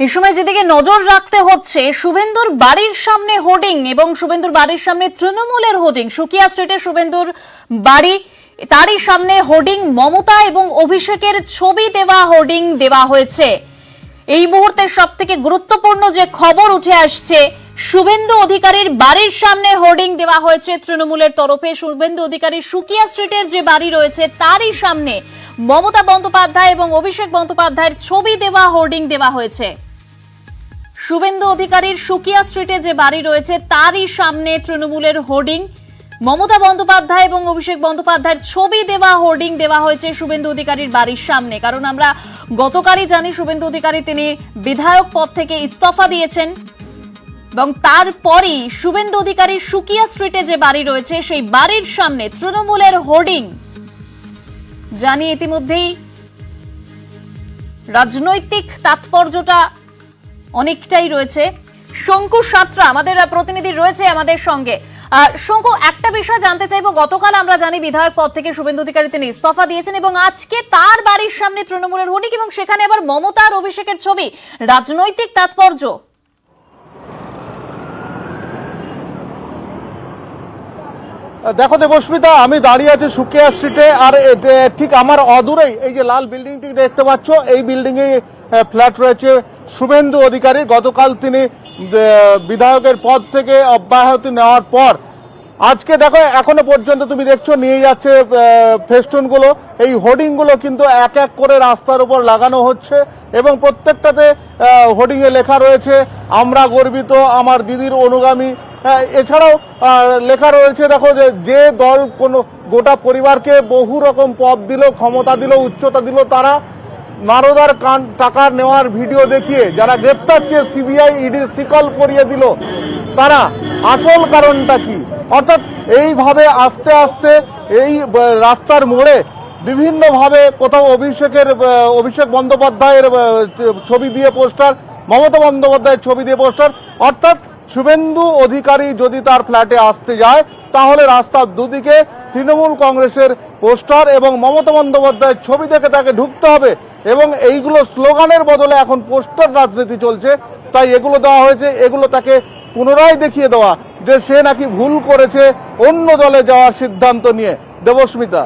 এই সময় যেদিকে নজর রাখতে হচ্ছে শুভেন্দুর বাড়ির সামনে হোর্ডিং এবং শুভেন্দুর বাড়ির সামনে তৃণমূলের হোর্ডিং। সুকিয়া স্ট্রিটে শুভেন্দুর বাড়ি, তারই সামনে হোর্ডিং মমতা এবং অভিষেকের ছবি দেওয়া হোর্ডিং দেওয়া হয়েছে। এই মুহূর্তে সবথেকে গুরুত্বপূর্ণ যে খবর উঠে আসছে, শুভেন্দু অধিকারীর বাড়ির সামনে হোর্ডিং দেওয়া হয়েছে তৃণমূলের তরফে। শুভেন্দু অধিকারীর সুকিয়া স্ট্রিটের যে বাড়ি রয়েছে তারই সামনে মমতা বন্দ্যোপাধ্যায় এবং অভিষেক বন্দ্যোপাধ্যায়ের ছবি দেওয়া হোর্ডিং দেওয়া হয়েছে। শুভেন্দু অধিকারীর সুকিয়া স্ট্রিটে যে বাড়ি রয়েছে তারই সামনে তৃণমূলের হোর্ডিং, মমতা বন্দ্যোপাধ্যায় এবং অভিষেক বন্দ্যোপাধ্যায়ের ছবি দেওয়া হোর্ডিং দেওয়া হয়েছে শুভেন্দু অধিকারীর বাড়ির সামনে। কারণ আমরা গতকালই জানি শুভেন্দু অধিকারী তিনি বিধায়ক পদ থেকে ইস্তফা দিয়েছেন এবং তারপরই শুভেন্দু অধিকারীর সুকিয়া স্ট্রিটে যে বাড়ি রয়েছে সেই বাড়ির সামনে তৃণমূলের হোর্ডিং। জানি ইতিমধ্যেই রাজনৈতিক তাৎপর্যটা অনেকটাই রয়েছে। শঙ্কু সাত্রা আমাদের প্রতিনিধি রয়েছে আমাদের সঙ্গে। শঙ্কু, একটা বিষয় জানতে চাইবো, গতকাল আমরা জানি বিধায়ক পদ থেকে শুভেন্দু অধিকারী তিনি ইস্তফা দিয়েছেন এবং আজকে তার বাড়ির সামনে তৃণমূলের হোর্ডিং এবং সেখানে আবার মমতা আর অভিষেকের ছবি, রাজনৈতিক তাৎপর্য। দেখো দেবস্মিতা, আমি দাঁড়িয়ে আছি সুকিয়া স্ট্রিটে, আর ঠিক আমার অদূরেই এই যে লাল বিল্ডিংটি দেখতে পাচ্ছ, এই বিল্ডিং এ ফ্ল্যাট রয়েছে শুভেন্দু অধিকারী। গতকাল তিনি বিধায়কের পদ থেকে অব্যাহতি নেওয়ার পর আজকে দেখো এখনো পর্যন্ত তুমি দেখছো নিয়ে যাচ্ছে ফেস্টুনগুলো, এই হোর্ডিংগুলো কিন্তু এক এক করে রাস্তার উপর লাগানো হচ্ছে এবং প্রত্যেকটাতে হোর্ডিংয়ে লেখা রয়েছে আমরা গর্বিত, আমার দিদির অনুগামী। এছাড়াও লেখা রয়েছে দেখো যে দল কোনো গোটা পরিবারকে বহু রকম পদ দিল, ক্ষমতা দিল, উচ্চতা দিল, তারা নারদার টাকা নেওয়ার ভিডিও দেখিয়ে যারা গ্রেপ্তার চেয়ে সিবিআই ইডির শিকল পরিয়ে দিল, তারা আসল কারণটা কি? অর্থাৎ এইভাবে আস্তে আস্তে এই রাস্তার মোড়ে বিভিন্নভাবে কোথাও অভিষেক বন্দ্যোপাধ্যায়ের ছবি দিয়ে পোস্টার, মমতা বন্দ্যোপাধ্যায়ের ছবি দিয়ে পোস্টার। অর্থাৎ শুভেন্দু অধিকারী যদি তার ফ্ল্যাটে আসতে যায় তাহলে রাস্তার দুদিকে তৃণমূল কংগ্রেসের পোস্টার এবং মমতা বন্দ্যোপাধ্যায়ের ছবি দেখে তাকে ঢুকতে হবে এবং এইগুলো স্লোগানের বদলে এখন পোস্টার রাজনীতি চলছে। তাই এগুলো দেওয়া হয়েছে, এগুলো তাকে পুনরায় দেখিয়ে দেওয়া যে সে নাকি ভুল করেছে অন্য দলে যাওয়ার সিদ্ধান্ত নিয়ে। দেবস্মিতা,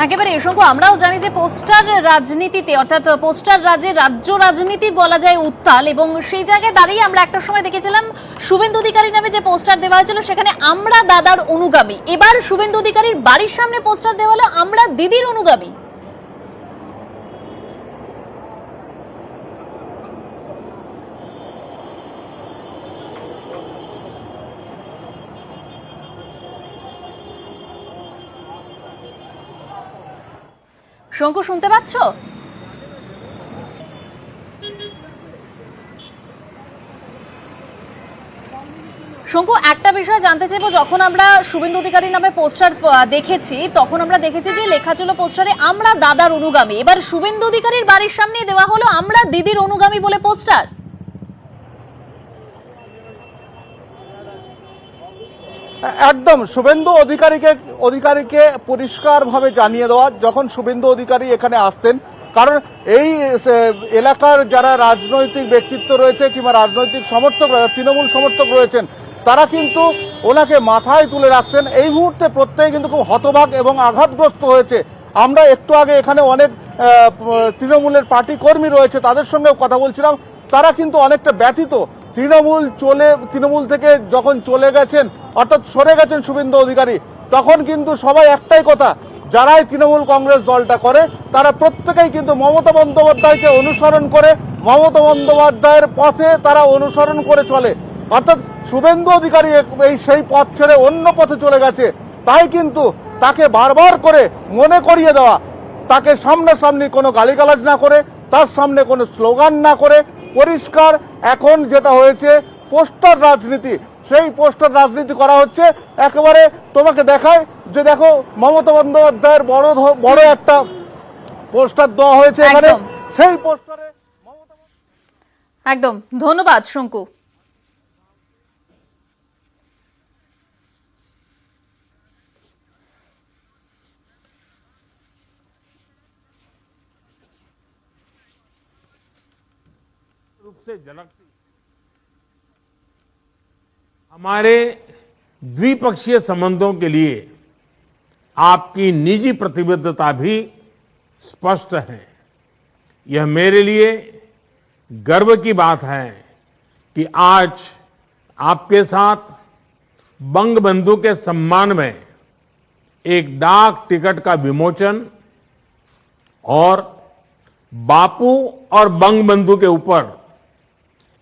একেবারে শঙ্কু, আমরাও জানি যে পোস্টার রাজনীতিতে অর্থাৎ পোস্টার রাজ্য রাজনীতি বলা যায় উত্তাল এবং সেই জায়গায় দাঁড়িয়ে আমরা একটা সময় দেখেছিলাম শুভেন্দু অধিকারী নামে যে পোস্টার দেওয়া হয়েছিল সেখানে আমরা দাদার অনুগামী। এবার শুভেন্দু অধিকারীর বাড়ির সামনে পোস্টার দেওয়া হলো আমরা দিদির অনুগামী। শঙ্কু, শুনতে পাচ্ছ? শঙ্কু, একটা বিষয় জানতে চাইবো, যখন আমরা শুভেন্দু অধিকারী নামে পোস্টার দেখেছি তখন আমরা দেখেছি যে লেখা ছিল পোস্টারে আমরা দাদার অনুগামী। এবার শুভেন্দু অধিকারীর বাড়ির সামনে দেওয়া হলো আমরা দিদির অনুগামী বলে পোস্টার। একদম শুভেন্দু অধিকারীকে পরিষ্কারভাবে জানিয়ে দেওয়া, যখন শুভেন্দু অধিকারী এখানে আসতেন, কারণ এই এলাকার যারা রাজনৈতিক ব্যক্তিত্ব রয়েছে কিংবা রাজনৈতিক সমর্থক, তৃণমূল সমর্থক রয়েছেন, তারা কিন্তু ওনাকে মাথায় তুলে রাখতেন। এই মুহূর্তে প্রত্যেকে কিন্তু খুব হতবাক এবং আঘাতগ্রস্ত হয়েছে। আমরা একটু আগে এখানে অনেক তৃণমূলের পার্টি কর্মী রয়েছে, তাদের সঙ্গেও কথা বলছিলাম, তারা কিন্তু অনেকটা ব্যথিত। তৃণমূল থেকে যখন চলে গেছেন, অর্থাৎ সরে গেছেন শুভেন্দু অধিকারী, তখন কিন্তু সবাই একটাই কথা, যারাই তৃণমূল কংগ্রেস দলটা করে তারা প্রত্যেকেই কিন্তু মমতা বন্দ্যোপাধ্যায়কে অনুসরণ করে, মমতা বন্দ্যোপাধ্যায়ের পথে তারা অনুসরণ করে চলে। অর্থাৎ শুভেন্দু অধিকারী সেই পথ ছেড়ে অন্য পথে চলে গেছে। তাই কিন্তু তাকে বারবার করে মনে করিয়ে দেওয়া, তাকে সামনাসামনি কোনো গালিগালাজ না করে, তার সামনে কোনো স্লোগান না করে, পরিষ্কার এখন যেটা হয়েছে পোস্টার রাজনীতি, সেই পোস্টার রাজনীতি করা হচ্ছে। একেবারে তোমাকে দেখায় যে দেখো মমতা বন্দ্যোপাধ্যায়ের বড় একটা পোস্টার দেওয়া হয়েছে এখানে, সেই পোস্টারে একদম। ধন্যবাদ শঙ্কু। रूप से झलकती हमारे द्विपक्षीय संबंधों के लिए आपकी निजी प्रतिबद्धता भी स्पष्ट है। यह मेरे लिए गर्व की बात है कि आज आपके साथ बंगबंधु के सम्मान में एक डाक टिकट का विमोचन और बापू और बंगबंधु के ऊपर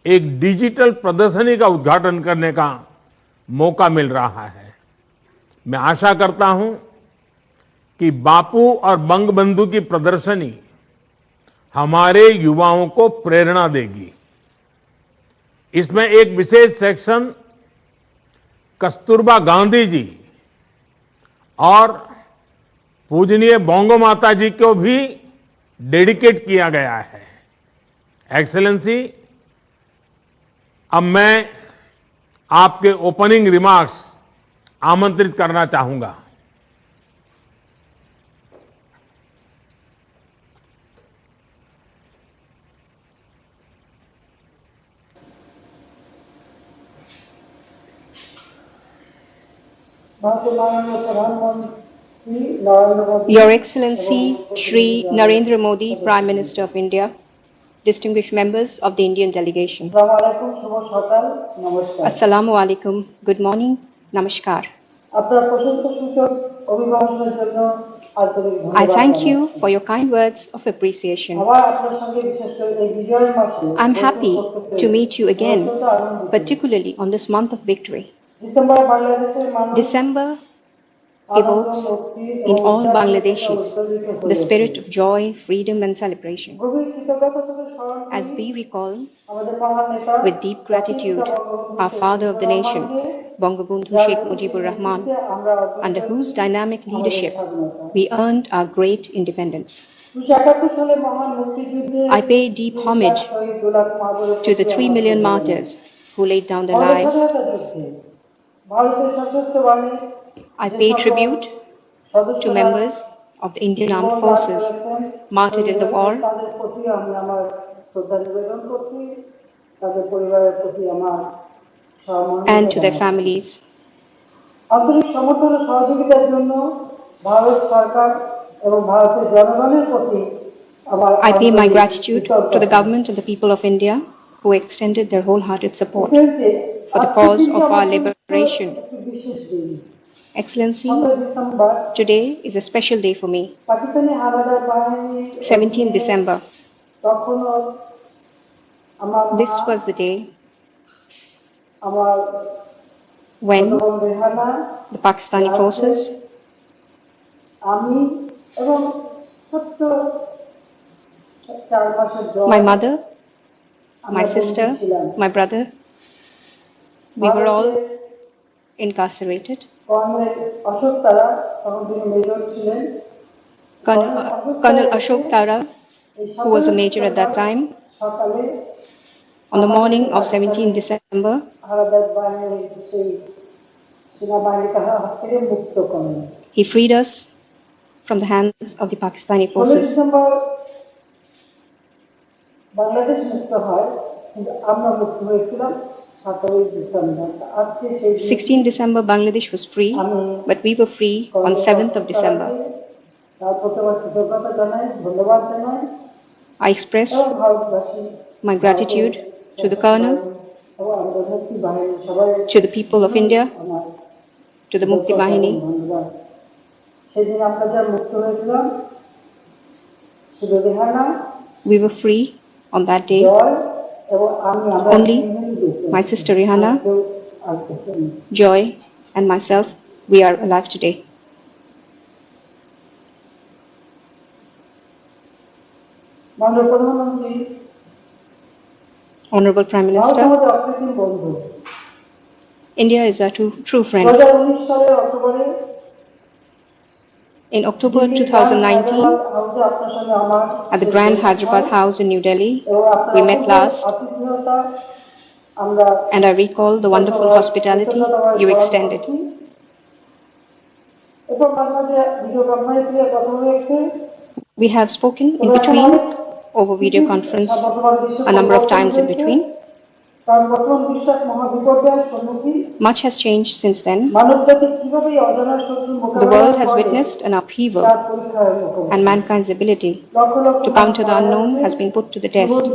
एक डिजिटल प्रदर्शनी का उद्घाटन करने का मौका मिल रहा है। मैं आशा करता हूं कि बापू और बंगबंधु की प्रदर्शनी हमारे युवाओं को प्रेरणा देगी। इसमें एक विशेष सेक्शन कस्तूरबा गांधी जी और पूजनीय बंगो माता जी को भी डेडिकेट किया गया है। एक्सेलेंसी, अब मैं आपके ओपनिंग रिमार्क्स आमंत्रित करना चाहूंगा। Your Excellency Shri Narendra Modi, Prime Minister of India, distinguished members of the Indian delegation. Assalamu alaikum, good morning, namaskar. I thank you for your kind words of appreciation. I'm happy to meet you again, particularly on this month of victory. December evokes in all Bangladeshis the spirit of joy, freedom and celebration. As we recall with deep gratitude our father of the nation, Bangabandhu Sheikh Mujibur Rahman, under whose dynamic leadership we earned our great independence. I pay deep homage to the 3 million martyrs who laid down their lives. I pay tribute to members of the Indian Armed Forces martyred in the war and to their families. I pay my gratitude to the government and the people of India who extended their wholehearted support for the cause of our liberation. Excellency, today is a special day for me. 17 December. This was the day when the Pakistani forces, my mother, my sister, my brother, we were all incarcerated. Colonel Ashok Tara, who was a major at that time, on the morning of 17 December, he freed us from the hands of the Pakistani forces. 16 December, Bangladesh was free, but we were free on 7th of December. I express my gratitude to the Colonel, to the people of India, to the Mukti Bahini. We were free on that day. Only my sister Rihanna, Joy, and myself, we are alive today. Honorable Prime Minister, India is our true friend. In October 2019, at the Grand Hyderabad House in New Delhi, we met last, and I recall the wonderful hospitality you extended. We have spoken in between over video conference a number of times in between. Much has changed since then. The world has witnessed an upheaval, and mankind's ability to counter the unknown has been put to the test.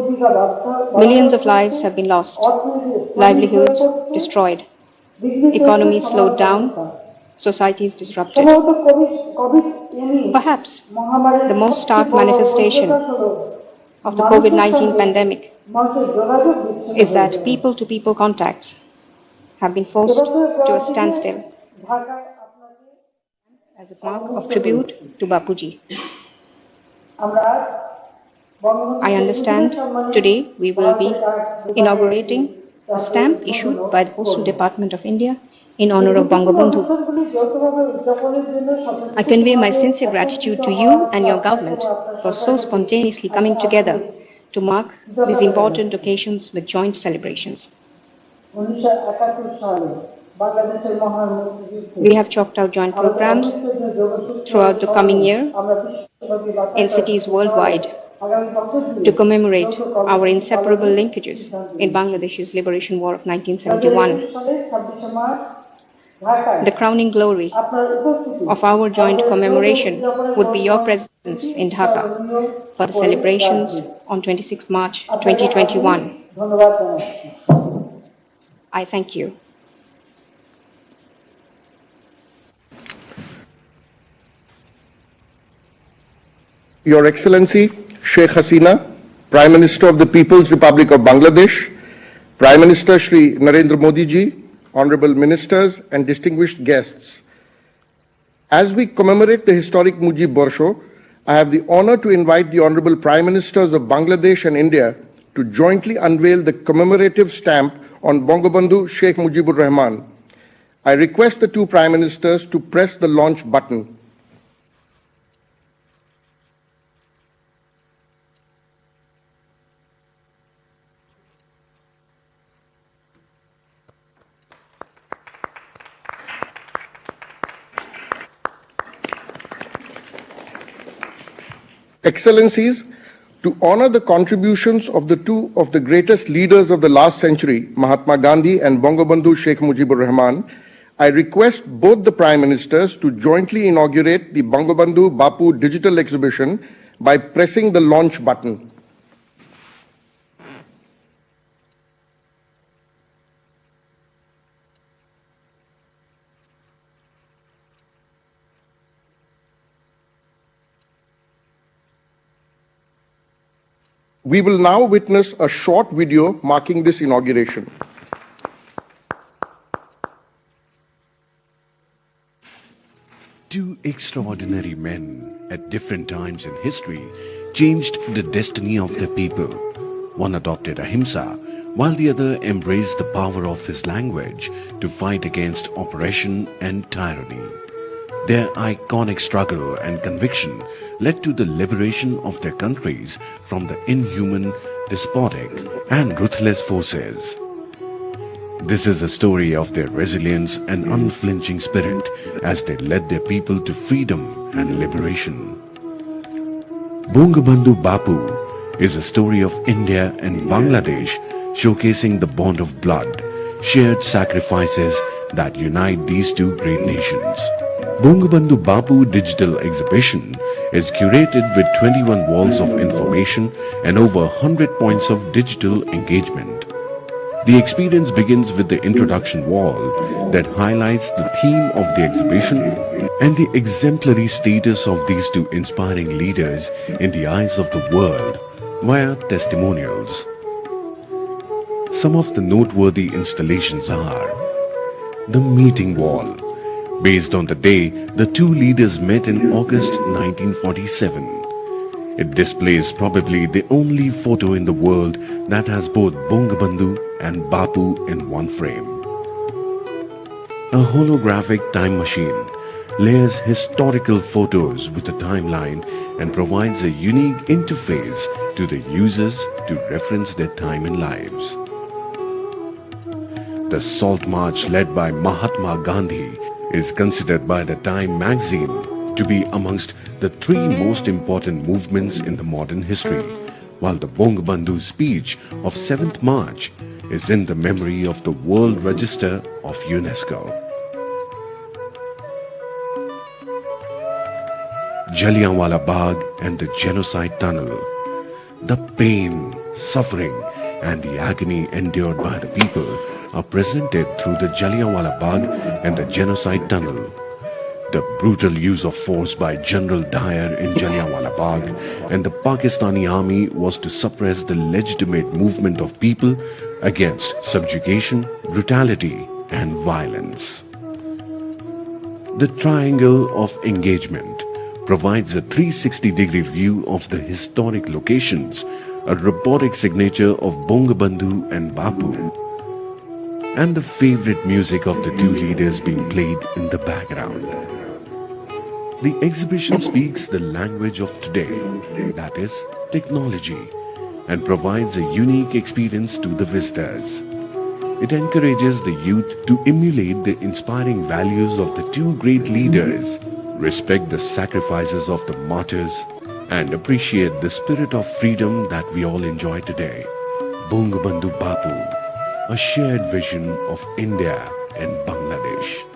Millions of lives have been lost, livelihoods destroyed, economies slowed down, societies disrupted. Perhaps the most stark manifestation of the COVID-19 pandemic is that people-to-people contacts have been forced to a standstill as a mark of tribute to Bapuji. I understand today we will be inaugurating a stamp issued by the Postal Department of India in honor of Bangabandhu. I convey my sincere gratitude to you and your government for so spontaneously coming together to mark these important occasions with joint celebrations. We have chalked out joint programs throughout the coming year in cities worldwide to commemorate our inseparable linkages in Bangladesh's liberation war of 1971. The crowning glory of our joint commemoration would be your presence in Dhaka for the celebrations on 26 March 2021. I thank you. Your Excellency, Sheikh Hasina, Prime Minister of the People's Republic of Bangladesh, Prime Minister Shri Narendra Modi ji, honorable ministers and distinguished guests. As we commemorate the historic Mujib Borsho, I have the honor to invite the honorable Prime Ministers of Bangladesh and India to jointly unveil the commemorative stamp on Bangabandhu Sheikh Mujibur Rahman. I request the two Prime Ministers to press the launch button. Excellencies, to honor the contributions of the two of the greatest leaders of the last century, Mahatma Gandhi and Bangabandhu Sheikh Mujibur Rahman, I request both the Prime Ministers to jointly inaugurate the Bangabandhu Bapu digital exhibition by pressing the launch button. We will now witness a short video marking this inauguration. Two extraordinary men at different times in history changed the destiny of their people. One adopted ahimsa, while the other embraced the power of his language to fight against oppression and tyranny. Their iconic struggle and conviction led to the liberation of their countries from the inhuman, despotic and ruthless forces. This is a story of their resilience and unflinching spirit as they led their people to freedom and liberation. Bangabandhu Bapu is a story of India and Bangladesh showcasing the bond of blood, shared sacrifices that unite these two great nations. Bangabandhu Bapu Digital Exhibition is curated with 21 walls of information and over 100 points of digital engagement. The experience begins with the introduction wall that highlights the theme of the exhibition and the exemplary status of these two inspiring leaders in the eyes of the world via testimonials. Some of the noteworthy installations are the meeting wall. Based on the day the two leaders met in August 1947. It displays probably the only photo in the world that has both Bangabandhu and Bapu in one frame. A holographic time machine layers historical photos with a timeline and provides a unique interface to the users to reference their time and lives. The Salt March led by Mahatma Gandhi is considered by the Time magazine to be amongst the three most important movements in the modern history, while the Bangabandhu speech of 7th March is in the memory of the World Register of UNESCO. Jallianwala Bagh and the Genocide Tunnel. The pain, suffering and the agony endured by the people are presented through the Jallianwala Bagh and the Genocide Tunnel. The brutal use of force by General Dyer in Jallianwala Bagh and the Pakistani army was to suppress the legitimate movement of people against subjugation, brutality and violence. The Triangle of Engagement provides a 360-degree view of the historic locations, a robotic signature of Bangabandhu and Bapu, and the favorite music of the two leaders being played in the background. The exhibition speaks the language of today, that is, technology, and provides a unique experience to the visitors. It encourages the youth to emulate the inspiring values of the two great leaders, respect the sacrifices of the martyrs, and appreciate the spirit of freedom that we all enjoy today. Bangabandhu Bapu, a shared vision of India and Bangladesh.